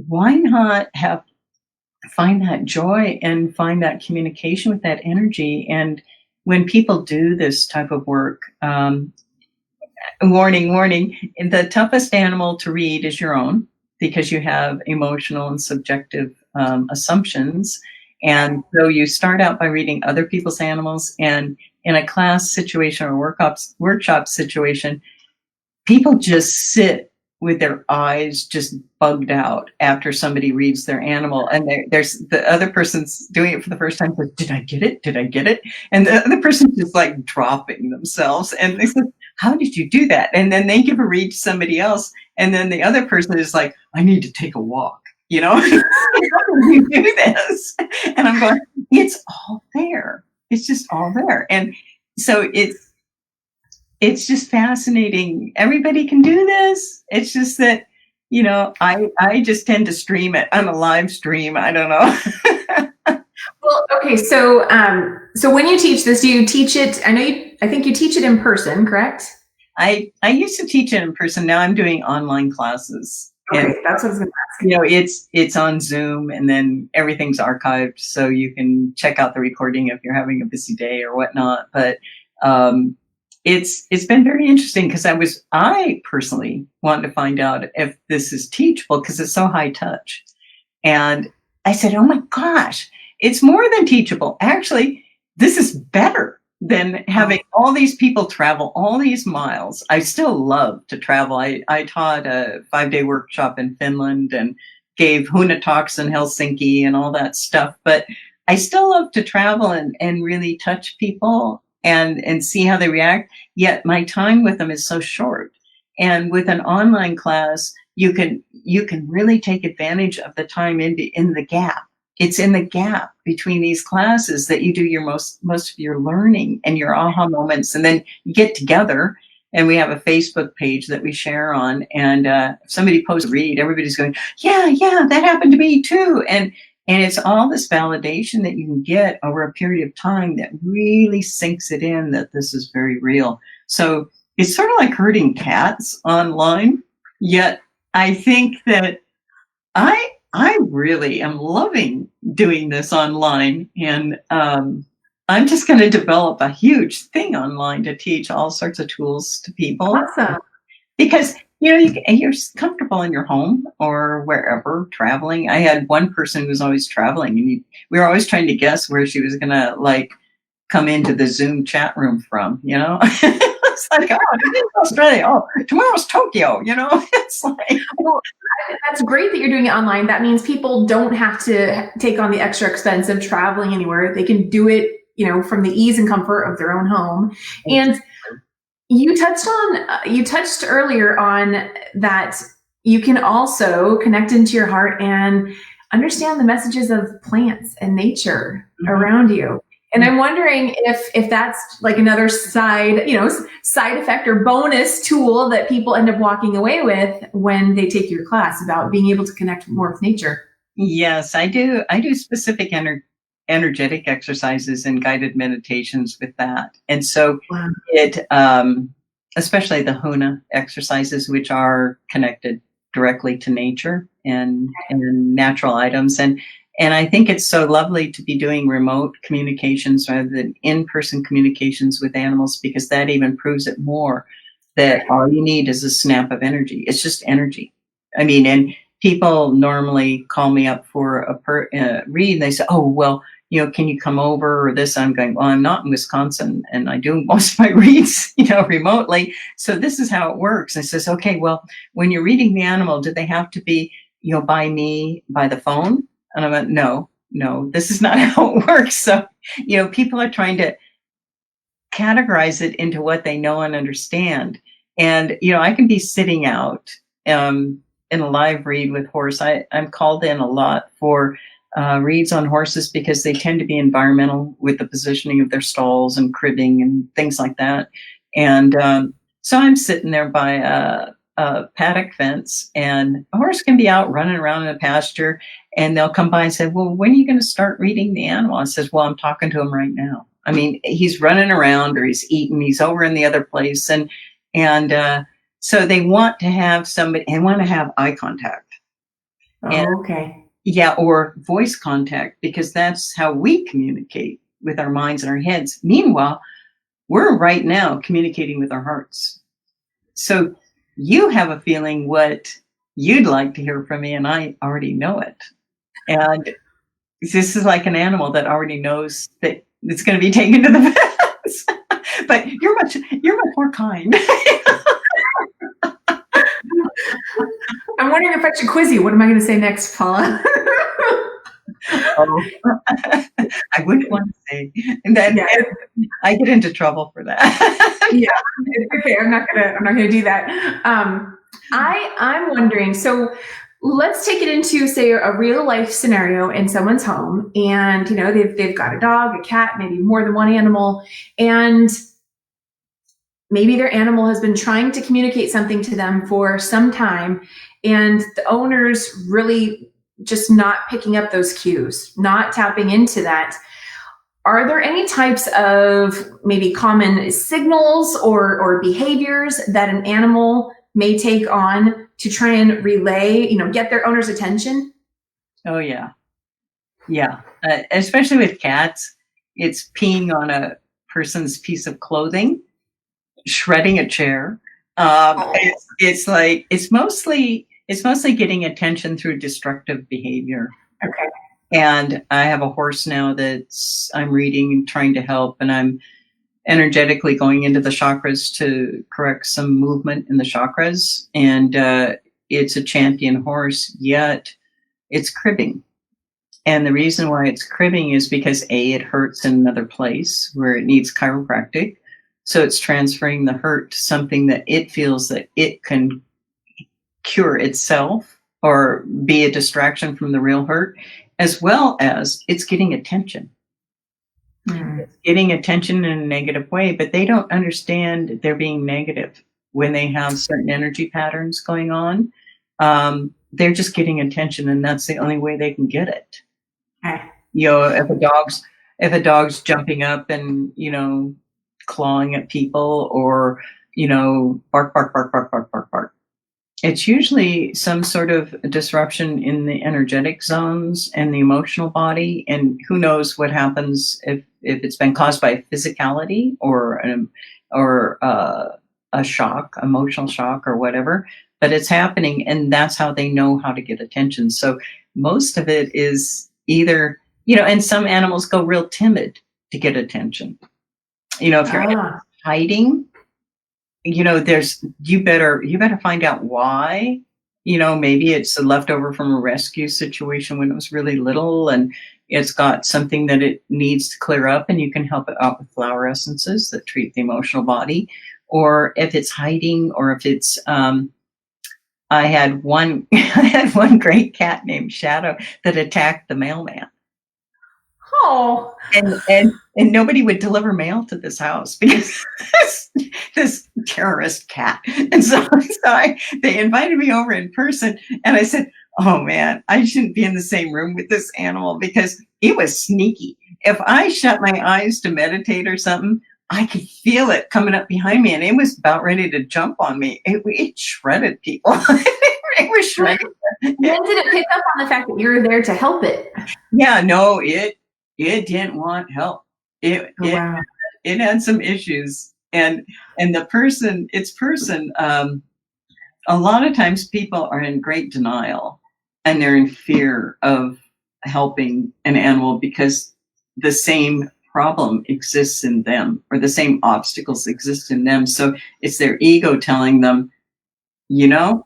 why not find that joy and find that communication with that energy? And when people do this type of work, warning, the toughest animal to read is your own, because you have emotional and subjective assumptions. And so you start out by reading other people's animals, and in a class situation or workshop situation, people just sit with their eyes just bugged out after somebody reads their animal, and there's the other person's doing it for the first time. Says, Did I get it? And the other person's just like dropping themselves, and they said, how did you do that? And then they give a read to somebody else, and then the other person is like, I need to take a walk. How do you do this? And I'm going, it's all there. It's just all there. And so it's just fascinating. Everybody can do this. It's just that, I just tend to stream it. I'm a live stream. I don't know. Well, okay. So when you teach this, do you teach it? I think you teach it in person, correct? I used to teach it in person. Now I'm doing online classes. Okay, and, that's what I was going to ask. It's on Zoom, and then everything's archived, so you can check out the recording if you're having a busy day or whatnot. But it's been very interesting, because I personally wanted to find out if this is teachable, because it's so high touch. And I said, oh my gosh, it's more than teachable. Actually, this is better, than having all these people travel all these miles. I still love to travel. I taught a 5-day workshop in Finland and gave Huna talks in Helsinki and all that stuff. But I still love to travel and really touch people and see how they react. Yet my time with them is so short. And with an online class, you can really take advantage of the time in the gap. It's in the gap between these classes that you do your most of your learning and your aha moments. And then you get together, and we have a Facebook page that we share on. And if somebody posts a read, everybody's going, yeah, that happened to me too. And it's all this validation that you can get over a period of time that really sinks it in that this is very real. So it's sort of like herding cats online. Yet I think that I really am loving doing this online, and I'm just going to develop a huge thing online to teach all sorts of tools to people. Awesome. Because, you're comfortable in your home or wherever traveling. I had one person who was always traveling, and we were always trying to guess where she was going to come into the Zoom chat room from, It's like, today's Australia. Oh, tomorrow's Tokyo, It's like... Well, that's great that you're doing it online. That means people don't have to take on the extra expense of traveling anywhere. They can do it, from the ease and comfort of their own home. And you touched earlier on that you can also connect into your heart and understand the messages of plants and nature around you. And I'm wondering if that's like another side effect or bonus tool that people end up walking away with when they take your class about being able to connect more with nature. Yes, I do. I do specific energetic exercises and guided meditations with that. And so it, especially the Huna exercises, which are connected directly to nature and natural items. And I think it's so lovely to be doing remote communications rather than in-person communications with animals, because that even proves it more that all you need is a snap of energy. It's just energy. I mean, and people normally call me up for a read, and they say, oh, well, can you come over or this? I'm going, well, I'm not in Wisconsin, and I do most of my reads, remotely. So this is how it works. And it says, okay, well, when you're reading the animal, do they have to be, by the phone? And I went, no, this is not how it works. So, people are trying to categorize it into what they know and understand. And, I can be sitting out in a live read with horse. I'm called in a lot for reads on horses because they tend to be environmental with the positioning of their stalls and cribbing and things like that. And so I'm sitting there by a paddock fence, and a horse can be out running around in a pasture, and they'll come by and say, well, when are you going to start reading the animal? I says, well, I'm talking to him right now. I mean, he's running around or he's eating, he's over in the other place. And so they want to have somebody and want to have eye contact. Okay. Yeah, or voice contact, because that's how we communicate with our minds and our heads. Meanwhile, we're right now communicating with our hearts. So you have a feeling what you'd like to hear from me, and I already know it. And this is like an animal that already knows that it's going to be taken to the vets. But you're much more kind. I'm wondering if I should quiz you. What am I going to say next, Paula? I wouldn't want to say, and then I get into trouble for that. Yeah, it's okay. I'm not gonna do that. I'm wondering. So let's take it into, say, a real life scenario in someone's home, and they've got a dog, a cat, maybe more than one animal, and maybe their animal has been trying to communicate something to them for some time, and the owner's really just not picking up those cues, not tapping into that. Are there any types of maybe common signals or behaviors that an animal may take on to try and relay, get their owner's attention? Oh, yeah. Yeah. Especially with cats, it's peeing on a person's piece of clothing, shredding a chair. It's mostly getting attention through destructive behavior. Okay. And I have a horse now I'm reading and trying to help, and I'm energetically going into the chakras to correct some movement in the chakras. And it's a champion horse, yet it's cribbing. And the reason why it's cribbing is because A, it hurts in another place where it needs chiropractic. So it's transferring the hurt to something that it feels that it can cure itself or be a distraction from the real hurt, as well as it's getting attention. It's getting attention in a negative way, but they don't understand they're being negative when they have certain energy patterns going on. They're just getting attention, and that's the only way they can get it. Okay. You know, if a dog's jumping up and, you know, clawing at people, or, you know, bark, bark, bark, bark, bark, bark, bark, it's usually some sort of disruption in the energetic zones and the emotional body. And who knows what happens if it's been caused by physicality or a shock, emotional shock or whatever, but it's happening, and that's how they know how to get attention. So most of it is either, you know, and some animals go real timid to get attention. You know, if you're hiding, you know, you better find out why. You know, maybe it's a leftover from a rescue situation when it was really little, and it's got something that it needs to clear up, and you can help it out with flower essences that treat the emotional body. Or if it's hiding, or if it's I had one great cat named Shadow that attacked the mailman. Oh, and nobody would deliver mail to this house because this terrorist cat. And so they invited me over in person, and I said, "Oh man, I shouldn't be in the same room with this animal because it was sneaky. If I shut my eyes to meditate or something, I could feel it coming up behind me, and it was about ready to jump on me. It shredded people." It was shredded. When did it pick up on the fact that you were there to help it? Yeah, no, it didn't want help. It had some issues, and its person. A lot of times people are in great denial, and they're in fear of helping an animal because the same problem exists in them, or the same obstacles exist in them. So it's their ego telling them, you know,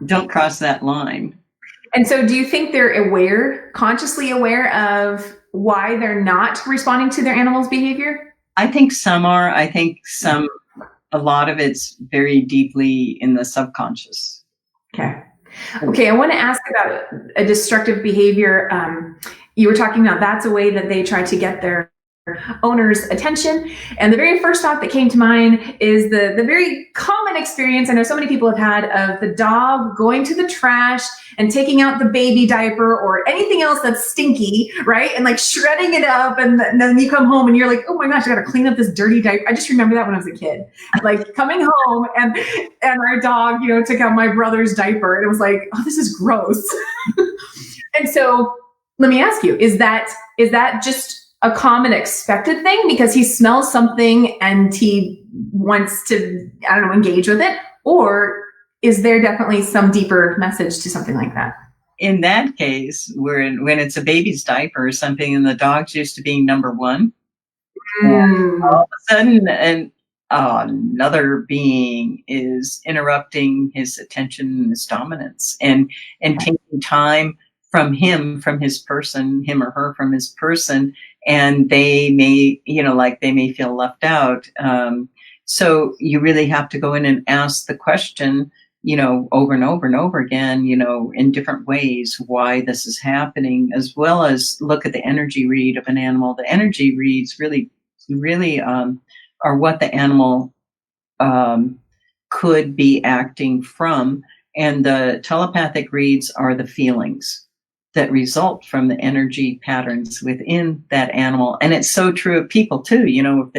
don't cross that line. And so do you think they're consciously aware of why they're not responding to their animal's behavior? I think some are. I think a lot of it's very deeply in the subconscious. Okay. I want to ask about a destructive behavior. You were talking about that's a way that they try to get their owner's attention. And the very first thought that came to mind is the very common experience I know so many people have had of the dog going to the trash and taking out the baby diaper or anything else that's stinky, right? And like shredding it up. And then you come home and you're like, oh my gosh, I got to clean up this dirty diaper. I just remember that when I was a kid, like coming home and our dog, you know, took out my brother's diaper, and it was like, oh, this is gross. And so let me ask you, is that just a common expected thing because he smells something and he wants to, I don't know, engage with it? Or is there definitely some deeper message to something like that? In that case, when it's a baby's diaper or something and the dog's used to being number one, and all of a sudden another being is interrupting his attention and his dominance and taking time from him, from his person, him or her from his person, and they may, you know, like they may feel left out. So you really have to go in and ask the question, you know, over and over and over again, you know, in different ways, why this is happening, as well as look at the energy read of an animal. The energy reads really are what the animal could be acting from, and the telepathic reads are the feelings that result from the energy patterns within that animal. And it's so true of people too. You know,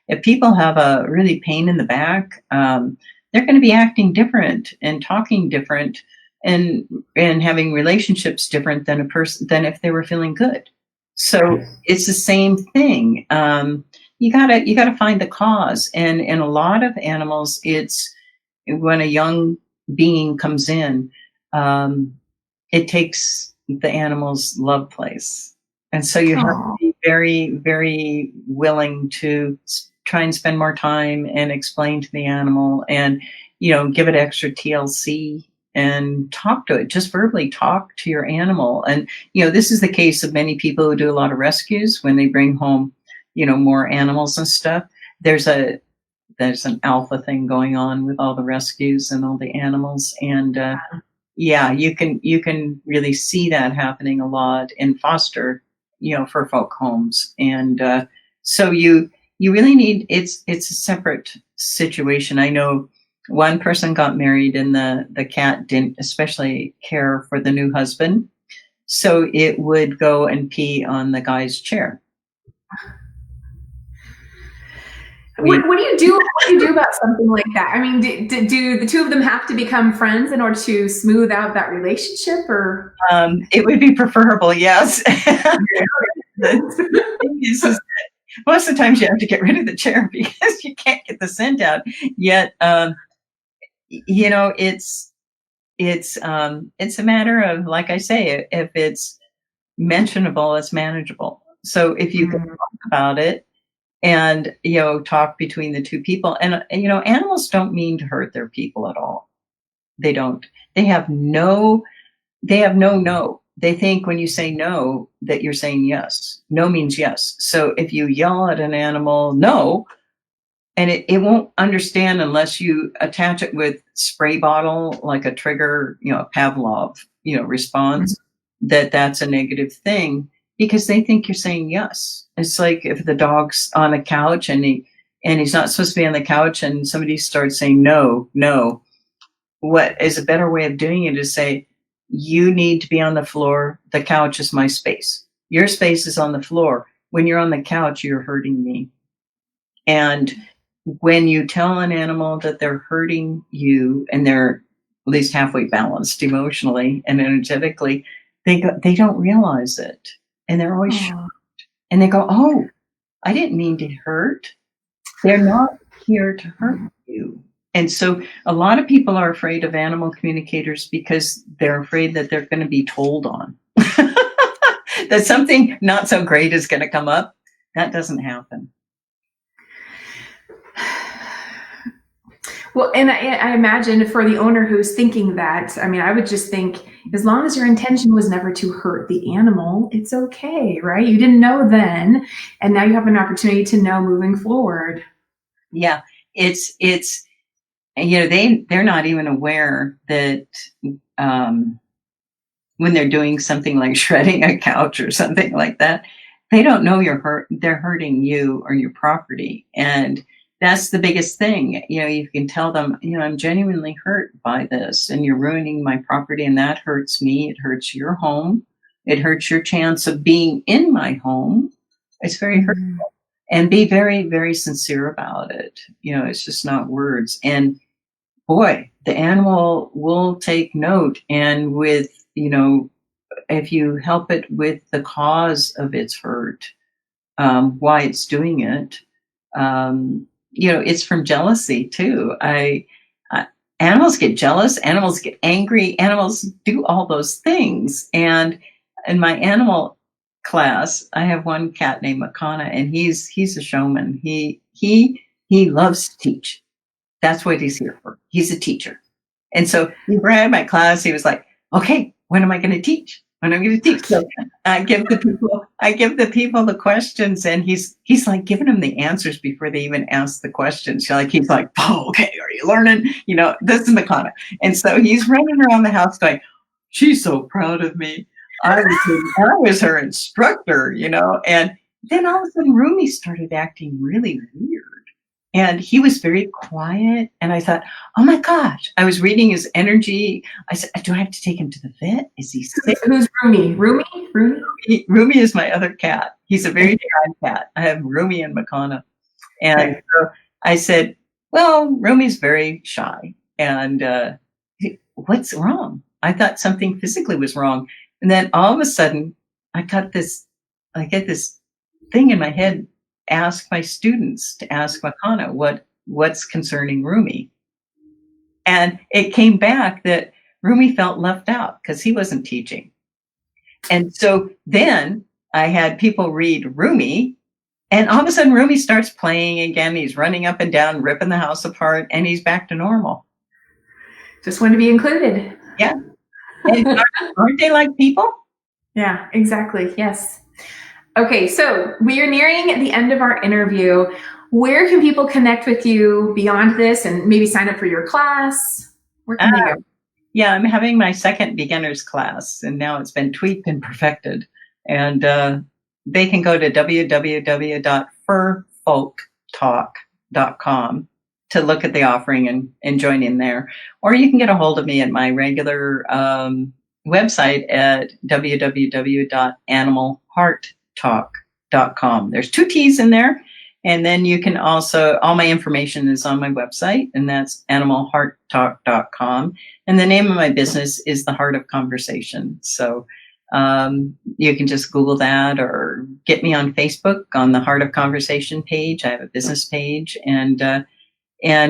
if people have a really pain in the back, they're going to be acting different and talking different and having relationships different than if they were feeling good. So it's the same thing. You gotta find the cause. And in a lot of animals, it's when a young being comes in, it takes the animal's love place. And so you have to be very, very willing to try and spend more time and explain to the animal and, give it extra TLC and talk to it, just verbally talk to your animal. And, this is the case of many people who do a lot of rescues when they bring home, more animals and stuff. There's an alpha thing going on with all the rescues and all the animals. And, yeah, you can really see that happening a lot in foster, for folk homes. And so you really need, it's a separate situation. I know one person got married and the cat didn't especially care for the new husband. So it would go and pee on the guy's chair. What do you do? What do you do about something like that? I mean, do the two of them have to become friends in order to smooth out that relationship, or? It would be preferable, yes. Most of the times you have to get rid of the chair because you can't get the scent out. Yet, it's a matter of, like I say, if it's mentionable, it's manageable. So if you can talk about it and, talk between the two people, and, animals don't mean to hurt their people at all. They don't. They have no. They think when you say no, that you're saying yes. No means yes. So if you yell at an animal, no, and it won't understand unless you attach it with spray bottle, like a trigger, a Pavlov, response, that's a negative thing, because they think you're saying yes. It's like if the dog's on a couch and he's not supposed to be on the couch and somebody starts saying no. What is a better way of doing it is say, you need to be on the floor. The couch is my space. Your space is on the floor. When you're on the couch, you're hurting me. And when you tell an animal that they're hurting you and they're at least halfway balanced emotionally and energetically, they don't realize it. And they're always shocked. And they go, oh, I didn't mean to hurt. They're not here to hurt you. And so a lot of people are afraid of animal communicators because they're afraid that they're going to be told on. That something not so great is going to come up. That doesn't happen. Well, and I imagine for the owner who's thinking that, I mean, I would just think, as long as your intention was never to hurt the animal, it's okay, right? You didn't know then, and now you have an opportunity to know moving forward. Yeah, it's they're not even aware that when they're doing something like shredding a couch or something like that, they don't know they're hurting you or your property. And that's the biggest thing. You can tell them, I'm genuinely hurt by this and you're ruining my property and that hurts me. It hurts your home. It hurts your chance of being in my home. It's very hurtful. And be very, very sincere about it. It's just not words. And boy, the animal will take note. And with, if you help it with the cause of its hurt, why it's doing it, it's from jealousy too. Animals get jealous, animals get angry, animals do all those things. And in my animal class, I have one cat named Makana, and he's a showman. He loves to teach. That's what he's here for. He's a teacher. And so he ran my class. He was like, okay, when am I going to teach? When am I going to teach? So I give the people the questions, and he's like giving them the answers before they even ask the questions. He's like, oh, okay, are you learning? This is Makana. And so he's running around the house going, she's so proud of me. I was her instructor, and then all of a sudden Rumi started acting really weird. And he was very quiet. And I thought, oh my gosh, I was reading his energy. I said, do I have to take him to the vet? Is he sick? Who's Rumi? Rumi is my other cat. He's a very shy cat. I have Rumi and Makana. And so I said, well, Rumi's very shy. And what's wrong? I thought something physically was wrong. And then all of a sudden, I get this thing in my head. Ask my students to ask Makana what's concerning Rumi. And it came back that Rumi felt left out because he wasn't teaching. And so then I had people read Rumi, and all of a sudden Rumi starts playing again. He's running up and down, ripping the house apart, and he's back to normal. Just want to be included. Yeah. And aren't they like people? Yeah, exactly. Yes. Okay, so we are nearing the end of our interview. Where can people connect with you beyond this and maybe sign up for your class? Where can they go? Yeah, I'm having my second beginner's class, and now it's been tweaked and perfected. And they can go to www.furfolktalk.com to look at the offering and join in there. Or you can get a hold of me at my regular website at www.animalhearttalk.com. There's 2 T's in there. And then you can also, all my information is on my website, and that's animalhearttalk.com. And the name of my business is The Heart of Conversation. So you can just Google that or get me on Facebook on the Heart of Conversation page. I have a business page, and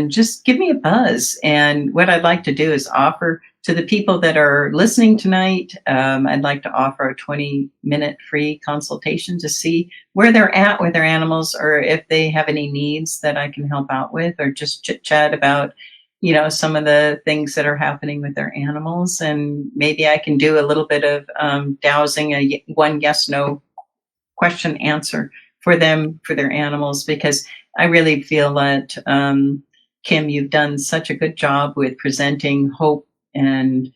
just give me a buzz. And what I'd like to do is offer to the people that are listening tonight, I'd like to offer a 20-minute free consultation to see where they're at with their animals, or if they have any needs that I can help out with, or just chit chat about, some of the things that are happening with their animals. And maybe I can do a little bit of dowsing, a one yes/no question answer for them, for their animals, because I really feel that, Kim, you've done such a good job with presenting hope and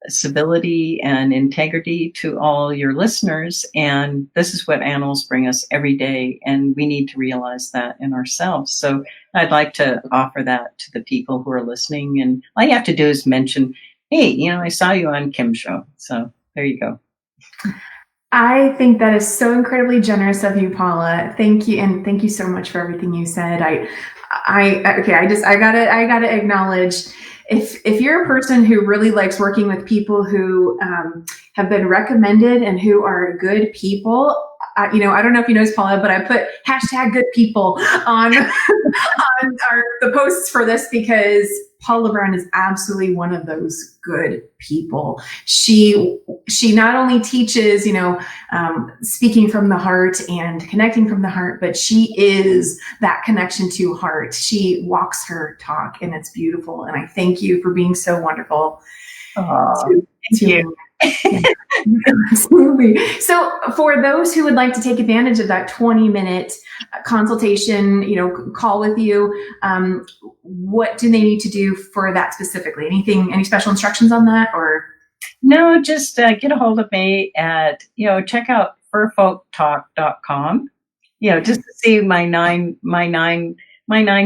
civility and integrity to all your listeners. And this is what animals bring us every day, and we need to realize that in ourselves. So I'd like to offer that to the people who are listening. And all you have to do is mention, hey, I saw you on Kim's show. So there you go. I think that is so incredibly generous of you, Paula. Thank you. And thank you so much for everything you said. I gotta acknowledge, if you're a person who really likes working with people who have been recommended and who are good people, I don't know if you know this, Paula, but I put #GoodPeople on the posts for this, because Paula Brown is absolutely one of those good people. She not only teaches, speaking from the heart and connecting from the heart, but she is that connection to heart. She walks her talk, and it's beautiful. And I thank you for being so wonderful. Thank you. Absolutely. So for those who would like to take advantage of that 20-minute consultation, call with you, what do they need to do for that specifically? Any special instructions on that, or? No, just get a hold of me at, check out furfolktalk.com, just to see my nine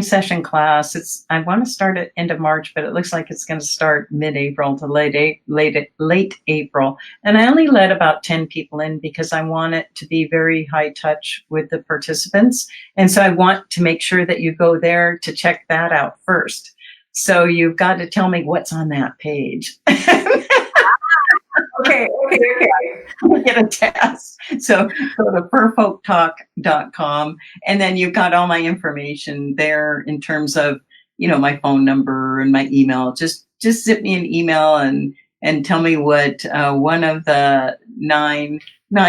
session class. I want to start at end of March, but it looks like it's going to start mid-April to late April. And I only let about 10 people in because I want it to be very high touch with the participants. And so I want to make sure that you go there to check that out first. So you've got to tell me what's on that page. Okay. Get a test. So go to furfolktalk.com, and then you've got all my information there in terms of, my phone number and my email. Just zip me an email and tell me what one of the nine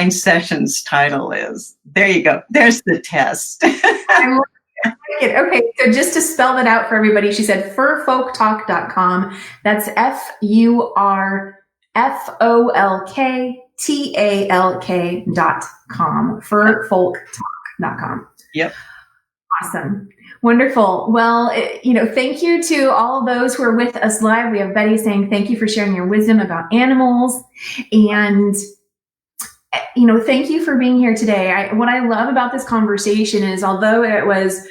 sessions title is. There you go. There's the test. I like it. Okay, so just to spell that out for everybody, she said furfolktalk.com. That's FurFolkTalk.com. Furfolktalk.com. Yep. Awesome. Wonderful. Well, thank you to all those who are with us live. We have Betty saying, thank you for sharing your wisdom about animals. And, thank you for being here today. What I love about this conversation is, although it was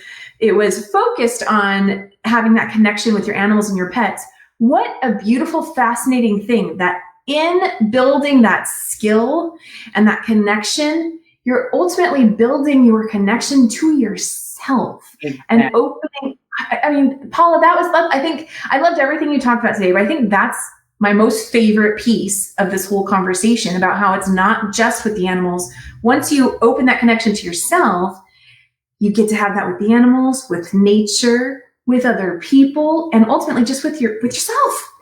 focused on having that connection with your animals and your pets, what a beautiful, fascinating thing that in building that skill and that connection, you're ultimately building your connection to yourself. Exactly. And opening. Paula, I loved everything you talked about today, but I think that's my most favorite piece of this whole conversation about how it's not just with the animals. Once you open that connection to yourself, you get to have that with the animals, with nature, with other people, and ultimately just with yourself.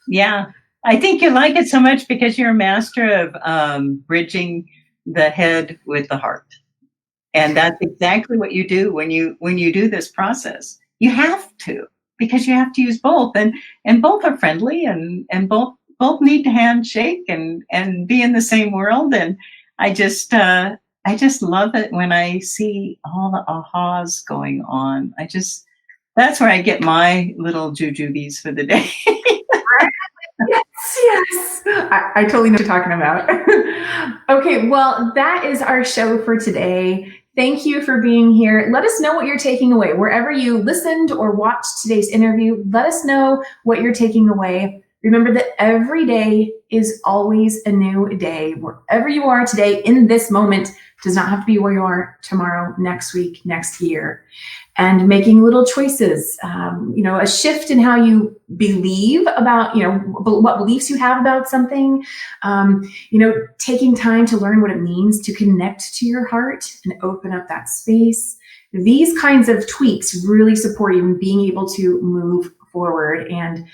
Yeah. I think you like it so much because you're a master of bridging the head with the heart. And that's exactly what you do when you do this process. You have to, because you have to use both, and both are friendly, and both need to handshake and be in the same world. And I just love it when I see all the ahas going on. That's where I get my little jujubes for the day. Yes. I totally know what you're talking about. Okay, well, that is our show for today. Thank you for being here. Let us know what you're taking away. Wherever you listened or watched today's interview, let us know what you're taking away. Remember that every day is always a new day. Wherever you are today in this moment does not have to be where you are tomorrow, next week, next year. And making little choices, a shift in how you believe about, what beliefs you have about something, taking time to learn what it means to connect to your heart and open up that space. These kinds of tweaks really support you in being able to move forward and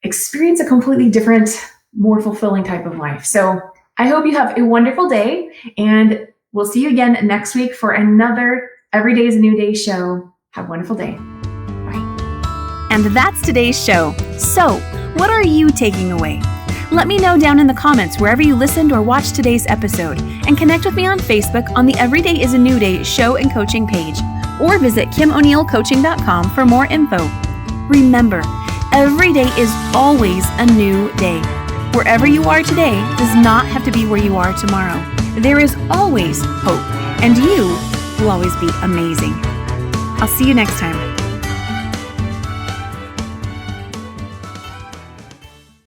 experience a completely different, more fulfilling type of life. So I hope you have a wonderful day, and we'll see you again next week for another Every Day is a New Day show. Have a wonderful day. Bye. And that's today's show. So, what are you taking away? Let me know down in the comments wherever you listened or watched today's episode, and connect with me on Facebook on the Every Day is a New Day show and coaching page, or visit KimO'NeillCoaching.com for more info. Remember, every day is always a new day. Wherever you are today does not have to be where you are tomorrow. There is always hope, and you will always be amazing. I'll see you next time.